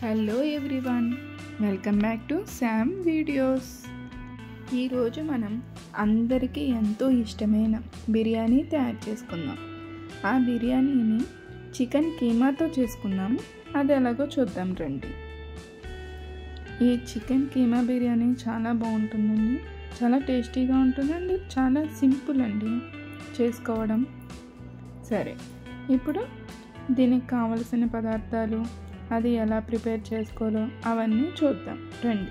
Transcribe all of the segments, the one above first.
Hello everyone, welcome back to Sam videos. ఈరోజు మనం అందరికీ ఎంతో ఇష్టమైన బిర్యానీ తయారు చేసుకుందాం. ఆ బిర్యానీని చికెన్ కీమాతో చేసుకుందాం. అది ఎలాగో చూద్దాం రండి. ఈ చికెన్ కీమా బిర్యానీ చాలా బాగుంటుందండి, చాలా టేస్టీగా ఉంటుందండి, చాలా సింపుల్ అండి చేసుకోవడం. సరే, ఇప్పుడు దీనికి కావలసిన పదార్థాలు, అది ఎలా ప్రిపేర్ చేసుకోవాలో అవన్నీ చూద్దాం రండి.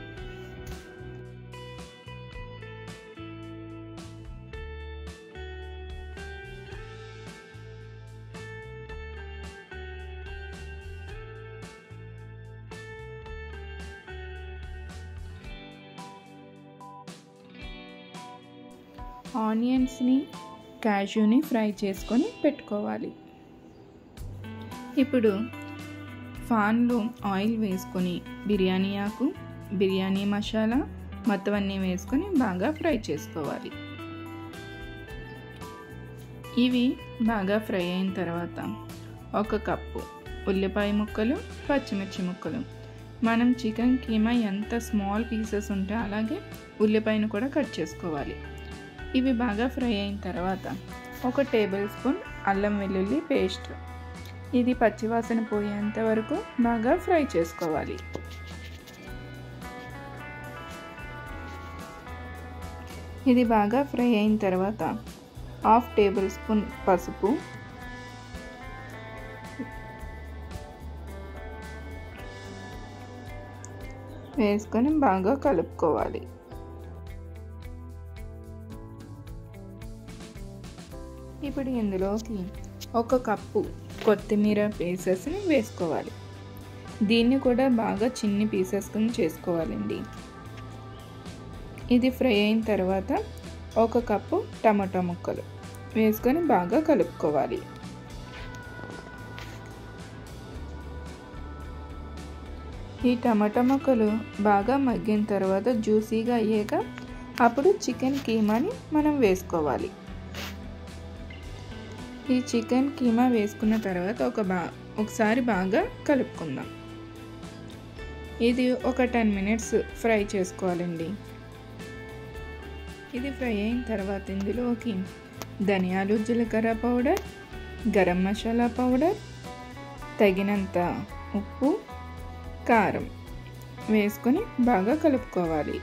ఆనియన్స్ని, క్యాష్యూని ఫ్రై చేసుకొని పెట్టుకోవాలి. ఇప్పుడు పాన్లో ఆయిల్ వేసుకొని బిర్యానీ ఆకు, బిర్యానీ మసాలా మొత్తం అన్నీ వేసుకొని బాగా ఫ్రై చేసుకోవాలి. ఇవి బాగా ఫ్రై అయిన తర్వాత 1 కప్పు ఉల్లిపాయ ముక్కలు, పచ్చిమిర్చి ముక్కలు. మనం చికెన్ కీమా ఎంత స్మాల్ పీసెస్ ఉంటే అలాగే ఉల్లిపాయను కూడా కట్ చేసుకోవాలి. ఇవి బాగా ఫ్రై అయిన తర్వాత 1 టేబుల్ స్పూన్ అల్లం వెల్లుల్లి పేస్ట్. ఇది పచ్చివాసన పోయేంత వరకు బాగా ఫ్రై చేసుకోవాలి. ఇది బాగా ఫ్రై అయిన తర్వాత 1/2 టేబుల్ స్పూన్ పసుపు, వేసుకొని బాగా కలుపుకోవాలి. ఇప్పుడు ఇందులోకి 1 కప్పు కొత్తిమీర పీసెస్ని వేసుకోవాలి. దీన్ని కూడా బాగా చిన్ని పీసెస్ కింద చేసుకోవాలండి. ఇది ఫ్రై అయిన తర్వాత 1 కప్పు టమాటా ముక్కలు వేసుకొని బాగా కలుపుకోవాలి. ఈ టమాటా ముక్కలు బాగా మగ్గిన తర్వాత జ్యూసీగా అయ్యాక అప్పుడు చికెన్ కీమాని మనం వేసుకోవాలి. ఈ చికెన్ కీమా వేసుకున్న తర్వాత ఒకసారి బాగా కలుపుకుందాం. ఇది ఒక 10 మినిట్స్ ఫ్రై చేసుకోవాలండి. ఇది ఫ్రై అయిన తర్వాత ఇందులోకి ధనియాలు, జీలకర్ర పౌడర్, గరం మసాలా పౌడర్, తగినంత ఉప్పు, కారం వేసుకొని బాగా కలుపుకోవాలి.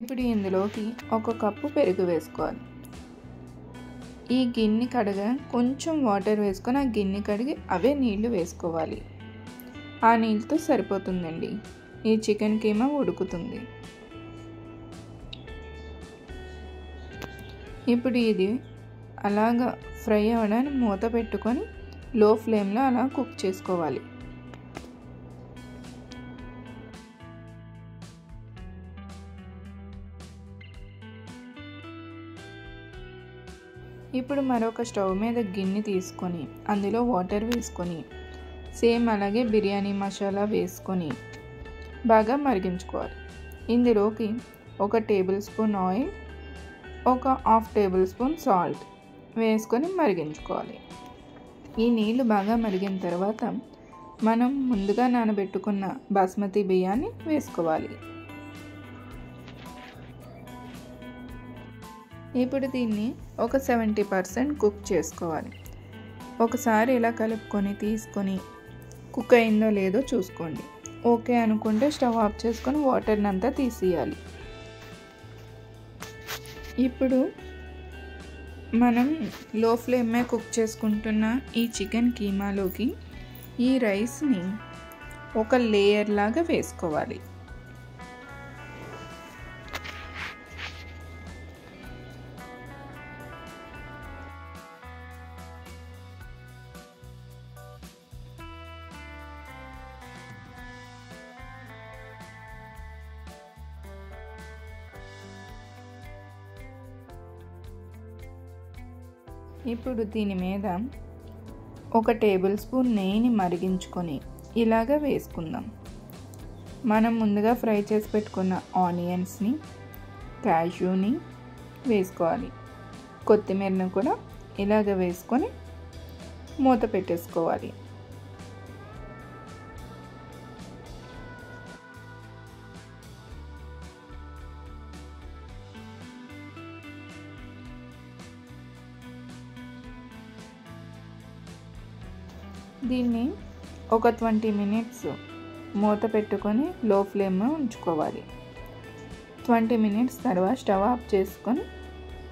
ఇప్పుడు ఇందులోకి 1 కప్పు పెరుగు వేసుకోవాలి. ఈ గిన్నె కడగా కొంచెం వాటర్ వేసుకొని ఆ గిన్నె కడిగి అవే నీళ్లు వేసుకోవాలి. ఆ నీళ్ళతో సరిపోతుందండి, ఈ చికెన్ కీమా ఉడుకుతుంది. ఇప్పుడు ఇది అలాగా ఫ్రై అవ్వడానికి మూత పెట్టుకొని లో ఫ్లేమ్లో అలా కుక్ చేసుకోవాలి. ఇప్పుడు మరొక స్టవ్ మీద గిన్నె తీసుకొని అందులో వాటర్ వేసుకొని సేమ్ అలాగే బిర్యానీ మసాలా వేసుకొని బాగా మరిగించుకోవాలి. ఇందులోకి 1 table spoon oil, 1/2 table spoon salt వేసుకొని మరిగించుకోవాలి. ఈ నీళ్లు బాగా మరిగిన తర్వాత మనం ముందుగా నానబెట్టుకున్న బాస్మతి బియ్యాన్ని వేసుకోవాలి. ఇప్పుడు దీన్ని ఒక 70% కుక్ చేసుకోవాలి. ఒకసారి ఇలా కలుపుకొని తీసుకొని కుక్ అయిందో లేదో చూసుకోండి. ఓకే అనుకుంటే స్టవ్ ఆఫ్ చేసుకొని వాటర్ని అంతా తీసేయాలి. ఇప్పుడు మనం లో ఫ్లేమ్ మీద కుక్ చేసుకుంటున్న ఈ చికెన్ కీమాలోకి ఈ రైస్ని ఒక లేయర్ లాగా వేసుకోవాలి. ఇప్పుడు దీని మీద 1 టేబుల్ స్పూన్ నెయ్యిని మరిగించుకొని ఇలాగ వేసుకుందాం. మనం ముందుగా ఫ్రై చేసి పెట్టుకున్న ఆనియన్స్ని, క్యాష్యూని వేసుకోవాలి. కొత్తిమీరను కూడా ఇలాగ వేసుకొని మూత పెట్టేసుకోవాలి. దీన్ని ఒక 20 మినిట్స్ మూత పెట్టుకొని లో ఫ్లేమ్లో ఉంచుకోవాలి. 20 మినిట్స్ తర్వాత స్టవ్ ఆఫ్ చేసుకొని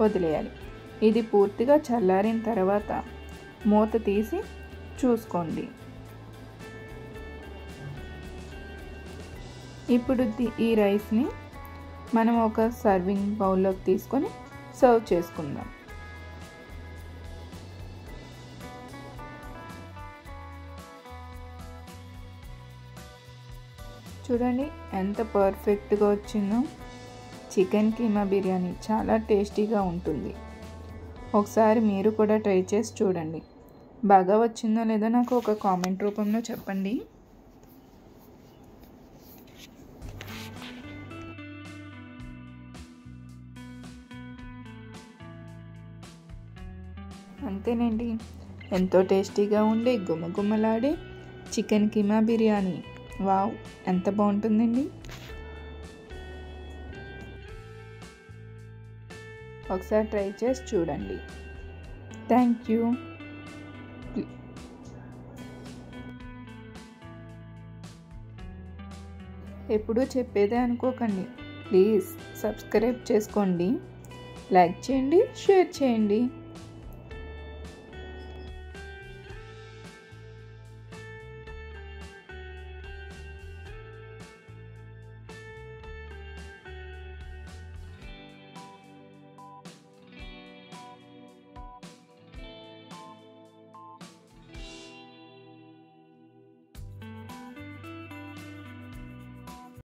వదిలేయాలి. ఇది పూర్తిగా చల్లారిన తర్వాత మూత తీసి చూసుకోండి. ఇప్పుడు ఈ రైస్ని మనం ఒక సర్వింగ్ బౌల్లోకి తీసుకొని సర్వ్ చేసుకుందాం. చూడండి ఎంత పర్ఫెక్ట్గా వచ్చిందో. చికెన్ కీమా బిర్యానీ చాలా టేస్టీగా ఉంటుంది. ఒకసారి మీరు కూడా ట్రై చేసి చూడండి. బాగా వచ్చిందో లేదో నాకు ఒక కామెంట్ రూపంలో చెప్పండి. అంతేనండి, ఎంతో టేస్టీగా ఉండే గుమగుమలాడే చికెన్ కీమా బిర్యానీ. వావ్, ఎంత బాగుంటుందండి. ఒకసారి ట్రై చేసి చూడండి. Thank you. ఎప్పుడూ చెప్పేదే అనుకోకండి. ప్లీజ్ సబ్స్క్రైబ్ చేసుకోండి, లైక్ చేయండి, షేర్ చేయండి.